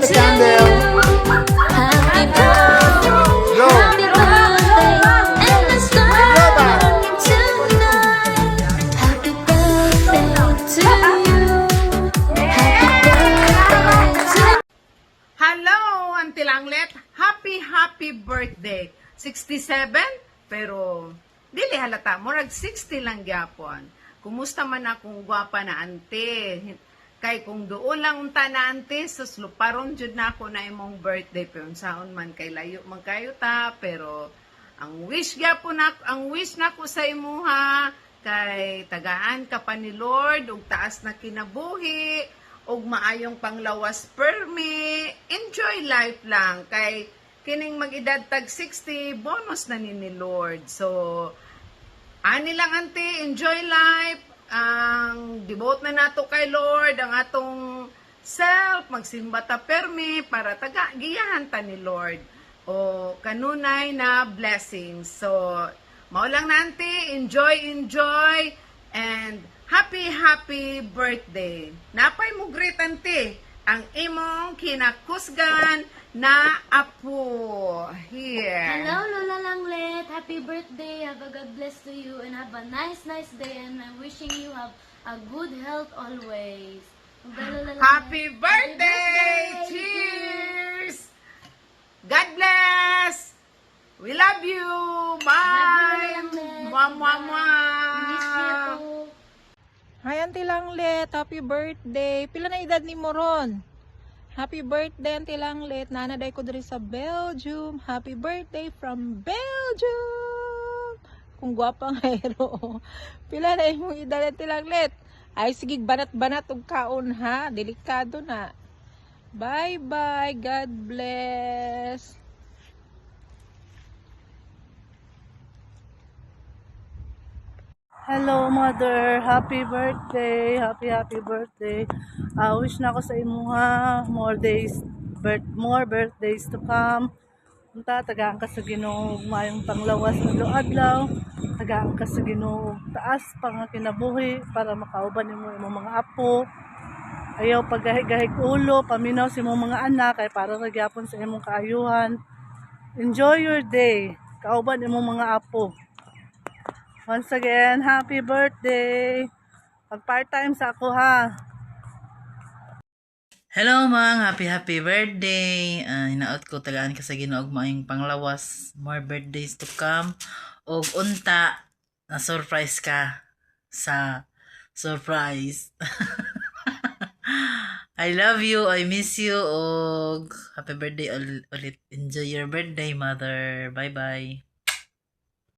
the candle. Happy birthday, Go. happy birthday, and let's start tonight. Happy birthday to you. Happy birthday to Hello, Auntie Langlet. Happy birthday. 67, pero dili halata. Murag 60 lang gyapon. Kumusta man akong gwapa na ante? Kay kung doon lang unta na ante, susluparon jud na ako na imong birthday. Pero saon man kay layo man kayo ta. Pero ang wish na ko sa imuha, kay tagaan ka pa ni Lord, ug taas na kinabuhi, ug maayong panglawas permi, enjoy life lang, kay kining mag-edad tag 60, bonus na ni Lord. So, ani lang ante, enjoy life, ang devote na nato kay Lord, ang atong self, magsimba ta permi, para giyahan ta ni Lord, o kanunay na blessings. So, mao lang na ante, enjoy, and happy birthday. Napay mo great ante, ang imong kinakusgan na apo. Here. Hello, Lola Langlet. Happy birthday. Have a God bless to you and have a nice day. And I'm wishing you have a good health always. Bye, Lola Langlet. Happy birthday! Cheers! God bless! We love you! Bye! Love you, Lola Langlet. Mwah, mwah, Miss you mwah! too. Hi, Auntie Langlet. Happy birthday. Pila na edad ni Moron? Happy birthday, Auntie Langlet. Nanaday ko diri sa Belgium. Happy birthday from Belgium. Kung gwapang hero. Pila na imong edad, Auntie Langlet? Ay, sige, banat-banat og kaon ha. Delikado na. Bye-bye. God bless. Hello mother, happy birthday, happy birthday. Wish na ako sa imuha more birthdays to come. Unta tagaan ka sa Ginoo mayong panglawas ng adlaw, tagaan ka sa Ginoo taas pang kinabuhi para makauban nimo imong mga apo. Ayaw paggahig-gahig ulo, paminaw sa imong mga anak kay para ra gyapon sa imong kaayuhan. Enjoy your day, kauban imong mga apo. Once again, happy birthday! Pag part-time sa ako ha. Hello mang, happy birthday. Hinaot ko tagaan ka sa Ginoo og maayong panglawas, more birthdays to come. Og unta na surprise ka sa surprise. I love you, I miss you, og happy birthday ulit. Enjoy your birthday, mother. Bye-bye.